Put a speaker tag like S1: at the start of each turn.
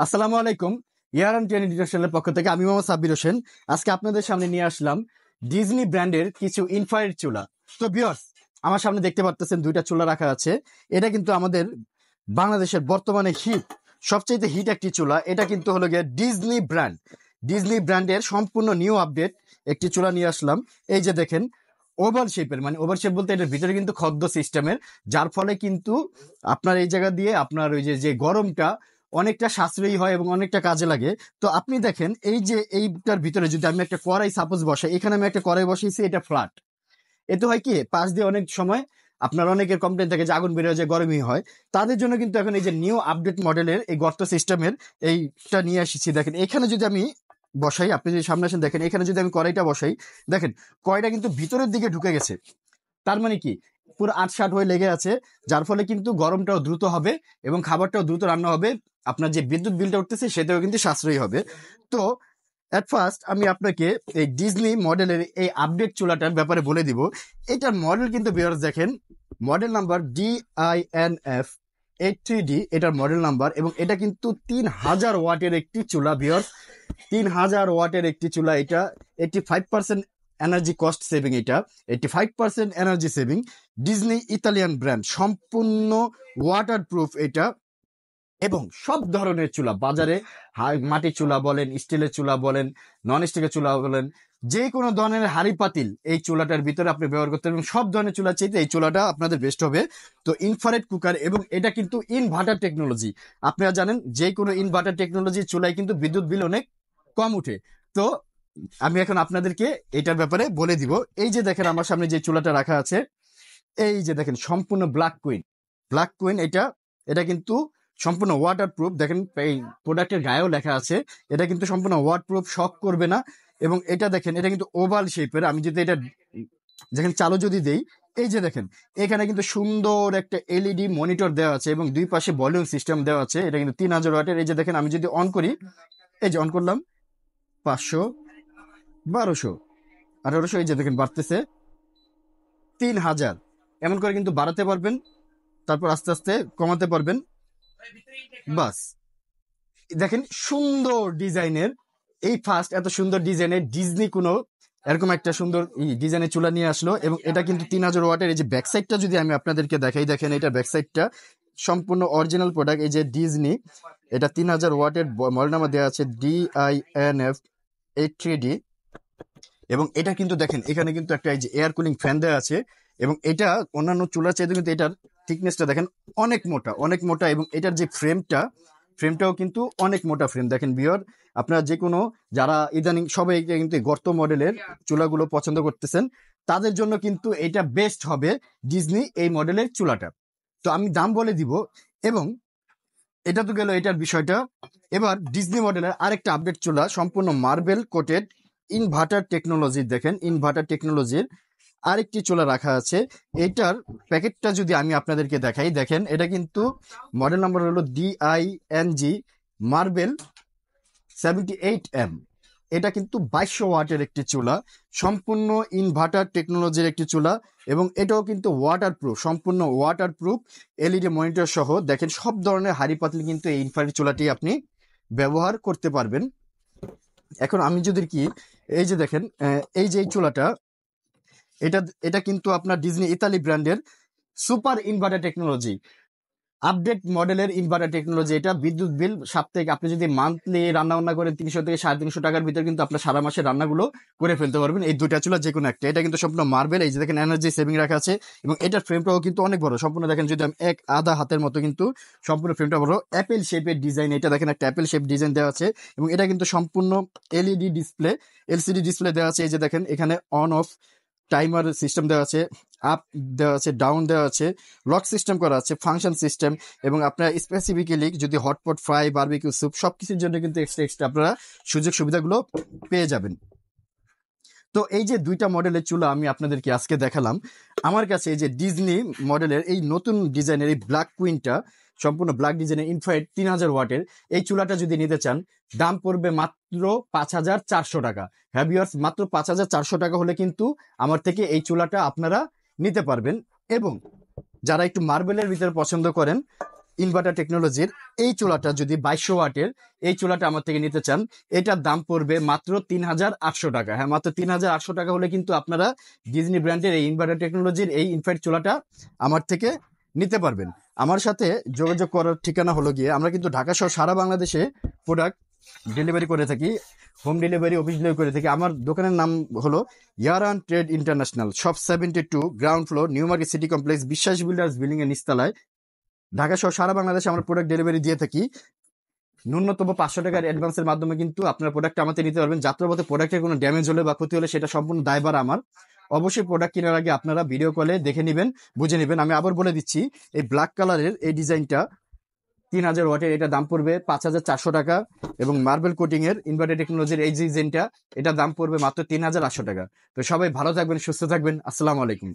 S1: আসসালামু আলাইকুম। ইয়ার and ten ইন্টারন্যাশনালের পক্ষ থেকে আমি মোহাম্মদ সাব্বির হোসেন আজকে আপনাদের সামনে নিয়ে আসলাম ডিজনি ব্র্যান্ডের কিছু ইনফ্রারেড চুলা। তো ভিউয়ার্স, আমার সামনে দেখতে পারতেছেন দুইটা চুলা রাখা আছে। এটা কিন্তু আমাদের বাংলাদেশের বর্তমানে সবচেয়ে হিট একটি চুলা। এটা কিন্তু হলো গিয়ে ডিজনি ব্র্যান্ডের সম্পূর্ণ নিউ আপডেট একটি চুলা নিয়ে আসলাম। এই যে দেখেন, ওভাল শেপের, মানে ওভাল শেপ বলতে এটার ভিতরে কিন্তু খদ্দ সিস্টেমের, যার ফলে কিন্তু আপনার এই জায়গা দিয়ে আপনার ওই যে গরমটা অনেকটা সাশ্রয়ী হয় এবং অনেকটা কাজে লাগে। তো আপনি দেখেন, এই যে এইটার ভিতরে যদি আমি একটা কড়াই সাপোজ বসাই, এখানে আমি একটা কড়াই বসাইছি, এটা ফ্ল্যাট। এতে হয় কি, পাশ দিয়ে অনেক সময় আপনার অনেকের কমপ্লেন থাকে যে আগুন বের হয়ে যায়, গরমই হয়। তাদের জন্য কিন্তু এখন এই যে নিউ আপডেট মডেলের এই গর্ত সিস্টেমের এইটা নিয়ে এসেছি। দেখেন, এখানে যদি আমি বসাই, আপনি যদি সামনে আসেন দেখেন, এখানে যদি আমি কড়াইটা বসাই, দেখেন কড়াইটা কিন্তু ভিতরের দিকে ঢুকে গেছে। তার মানে কি, পুরো আটসাট হয়ে লেগে আছে, যার ফলে কিন্তু গরমটাও দ্রুত হবে এবং খাবারটাও দ্রুত রান্না হবে। আপনার যে বিদ্যুৎ বিলটা উঠতেছে সেটাও কিন্তু সাশ্রয়ী হবে। তো এট ফার্স্ট আমি আপনাকে এই ডিজনি মডেলের এই আপডেট চুলাটার ব্যাপারে বলে দিব। এটার মডেল কিন্তু ভিউয়ার্স দেখেন, মডেল নাম্বার DINF 83D এটার মডেল নাম্বার, এবং এটা কিন্তু 3000 ওয়াটের একটি চুলা ভিউয়ার্স। 3000 ওয়াটের একটি চুলা। এটা 85% এনার্জি কস্ট সেভিং, এটা 85% energy saving. Disney Italian brand, সম্পূর্ণ ওয়াটার প্রুফ এটা। এবং সব ধরনের চুলা বাজারে, মাটির চুলা বলেন, স্টিলের চুলা বলেন, নন স্টিলের চুলা বলেন, যে কোনো ধরনের হাড়ি পাতিল এই চুলাটার ভিতরে আপনি ব্যবহার করতে পারবেন। সব ধরনের চুলা চাইতে এই চুলাটা আপনাদের বেস্ট হবে। তো ইনফ্রারেড কুকার, এবং এটা কিন্তু ইনভার্টার টেকনোলজি। আপনারা জানেন যে কোনো ইনভার্টার টেকনোলজি চুলায় কিন্তু বিদ্যুৎ বিল অনেক কম উঠে। তো আমি এখন আপনাদেরকে এটার ব্যাপারে বলে দিব। এই যে দেখেন আমার সামনে যে চুলাটা রাখা আছে, এই যে দেখেন সম্পূর্ণ ব্ল্যাক কুইন এটা। এটা কিন্তু সম্পূর্ণ ওয়াটার প্রুফ। দেখেন এই প্রোডাক্টের গায়েও লেখা আছে, এটা কিন্তু সম্পূর্ণ ওয়াটার প্রুফ, শক করবে না। এবং এটা দেখেন, এটা কিন্তু ওভাল শেপের। আমি যদি এটা দেখেন চালু যদি দেই, এই যে দেখেন এখানে কিন্তু সুন্দর একটা LED মনিটর দেওয়া আছে এবং দুই পাশে ভলিউম সিস্টেম দেওয়া আছে। এটা কিন্তু 3000 ওয়াটের। এই যে দেখেন, আমি যদি অন করি, এই যে অন করলাম, 500, 1200, 1800, এই যে দেখেন বাড়তেছে 3000। এমন করে কিন্তু বাড়াতে পারবেন, তারপর আস্তে আস্তে কমাতে পারবেন। বাস দেখেন, সুন্দর ডিজাইনের, এই ফার্স্ট এত সুন্দর ডিজাইনের ডিজনি কোনো এরকম একটা সুন্দর ডিজাইনের চুলা নিয়ে আসলো। এবং এটা কিন্তু 3000 ওয়াটের। এই যে ব্যাক সাইডটা যদি আমি আপনাদেরকে দেখাই, দেখেন এটা ব্যাক সাইডটা সম্পূর্ণ অরিজিনাল প্রোডাক্ট। এই যে ডিজনি, এটা 3000 ওয়াটের, মডেল নাম্বার দেওয়া আছে DINF 83D। এবং এটা কিন্তু দেখেন, এখানে কিন্তু একটা এই যে এয়ার কুলিং ফ্যান দেওয়া আছে। এবং এটা অন্যান্য চুলার চাইতে কিন্তু এটার থিকনেসটা দেখেন অনেক মোটা। এবং এটার যে ফ্রেমটাও কিন্তু অনেক মোটা ফ্রেম। দেখেন ভিউয়ার, আপনারা যে কোনো যারা ইদানিং সবাই কিন্তু গর্ত মডেলের চুলাগুলো পছন্দ করতেছেন, তাদের জন্য কিন্তু এটা বেস্ট হবে ডিজনি এই মডেলের চুলাটা। তো আমি দাম বলে দিব। এবং এটা তো গেল এটার বিষয়টা। এবার ডিজনি মডেলের আরেকটা আপডেট চুলা, সম্পূর্ণ মার্বেল কোটেড ইনভার্টার টেকনোলজি। দেখেন ইনভার্টার টেকনোলজির আরেকটি চুলা রাখা আছে। এটার প্যাকেটটা যদি আমি আপনাদেরকে দেখাই, দেখেন এটা কিন্তু মডেল নাম্বার হলো DING মার্বেল 78M। এটা কিন্তু 2200 ওয়াটের একটি চুলা, সম্পূর্ণ ইনভার্টার টেকনোলজির একটি চুলা। এবং এটাও কিন্তু ওয়াটার প্রুফ, সম্পূর্ণ ওয়াটার প্রুফ, LED মনিটর সহ। দেখেন সব ধরনের হাড়ি পাতিল কিন্তু এই ইনফ্রারেড চুলাটি আপনি ব্যবহার করতে পারবেন। এখন আমি যদি এই যে দেখেন, এই যে এই চুলাটা, এটা কিন্তু আপনার ডিজনি ইতালি ব্র্যান্ডের সুপার ইনভার্টার টেকনোলজি, আপডেট মডেলের ইনভার্টার টেকনোলজি। এটা বিদ্যুৎ বিল সাপ্তাহিক, আপনি যদি মান্থলি রান্না বান্না করেন 300 থেকে 350 টাকার ভিতরে কিন্তু আপনার সারা মাসের রান্নাগুলো করে ফেলতে পারবেন এই দুইটা চুলা যে কোনো একটা। এটা কিন্তু সম্পূর্ণ মার্বেল। এই যে দেখেন এনার্জি সেভিং রাখা আছে। এবং এটার ফ্রেমটাও কিন্তু অনেক বড়, সম্পূর্ণ দেখেন যদি আমি আধা হাতের মতো কিন্তু সম্পূর্ণ ফ্রেমটা বড়। অ্যাপেল শেপের ডিজাইন, এটা দেখেন একটা অ্যাপেল শেপ ডিজাইন দেওয়া আছে। এবং এটা কিন্তু সম্পূর্ণ LCD ডিসপ্লে দেওয়া আছে। এই যে দেখেন এখানে অন অফ টাইমার সিস্টেম দেওয়া আছে, আপ দেওয়া আছে, ডাউন দেওয়া আছে, লক সিস্টেম করা আছে, ফাংশন সিস্টেম। এবং আপনার স্পেসিফিক্যালি যদি হটপট, ফ্রাই, বারবিকিউ, স্যুপ সবকিছুর জন্য কিন্তু এক্সট্রা আপনারা সুযোগ সুবিধাগুলো পেয়ে যাবেন। তো এই যে দুইটা মডেলের চুলা আমি আপনাদেরকে আজকে দেখালাম, আমার কাছে এই যে ডিজনি মডেলের এই নতুন ডিজাইনের এই ব্ল্যাক কুইনটা, সম্পূর্ণ ব্ল্যাক ডিজাইনের ইনফ্রারেড 3000 ওয়াটের এই চুলাটা যদি নিতে চান, দাম পড়বে মাত্র 5400 টাকা। হ্যাঁ ভিউয়ার্স, মাত্র 5400 টাকা হলে কিন্তু আমার থেকে এই চুলাটা আপনারা নিতে পারবেন। এবং যারা একটু মার্বেলের ভিতরে পছন্দ করেন, ইনভার্টার টেকনোলজির এই চুলাটা যদি 2200 ওয়াটের এই চুলাটা আমার থেকে নিতে চান, এটার দাম পড়বে মাত্র 3800 টাকা। হ্যাঁ, মাত্র 3800 টাকা হলে কিন্তু আপনারা ডিজনি ব্র্যান্ডের এই ইনভার্টার টেকনোলজির এই ইনফ্রারেড চুলাটা আমার থেকে নিতে পারবেন। আমার সাথে যোগাযোগ করার ঠিকানা হলো গিয়ে, আমরা কিন্তু ঢাকা সহ সারা বাংলাদেশে প্রোডাক্ট ডেলিভারি করে থাকি, হোম ডেলিভারি, অফিস ডেলিভারি করে থাকি। আমার দোকানের নাম হলো ইয়ারান trade international, shop 72, ground floor, new market city complex, Biswas builders building এর নিচতলায়। ঢাকা সহ সারা বাংলাদেশে আমরা প্রোডাক্ট ডেলিভারি দিয়ে থাকি। ন্যূনতম 500 টাকার অ্যাডভান্সের মাধ্যমে কিন্তু আপনার প্রোডাক্ট আমাদের নিতে পারবেন। যাত্রাপথে প্রোডাক্টের কোনো ড্যামেজ হলে বা ক্ষতি হলে সেটা সম্পূর্ণ দায়ভার আমার। অবশ্যই প্রোডাক্ট কেনার আগে আপনারা ভিডিও কলে দেখে নেবেন, বুঝে নেবেন। আমি আবার বলে দিচ্ছি, এই ব্ল্যাক কালারের এই ডিজাইনটা 3000 ওয়াটের, এটা দাম পড়বে 5400 টাকা। এবং মার্বেল কোটিং এর ইনভার্টার টেকনোলজির এই ডিজাইনটা, এটা দাম পড়বে মাত্র 3800 টাকা। তো সবাই ভালো থাকবেন, সুস্থ থাকবেন। আসসালামু আলাইকুম।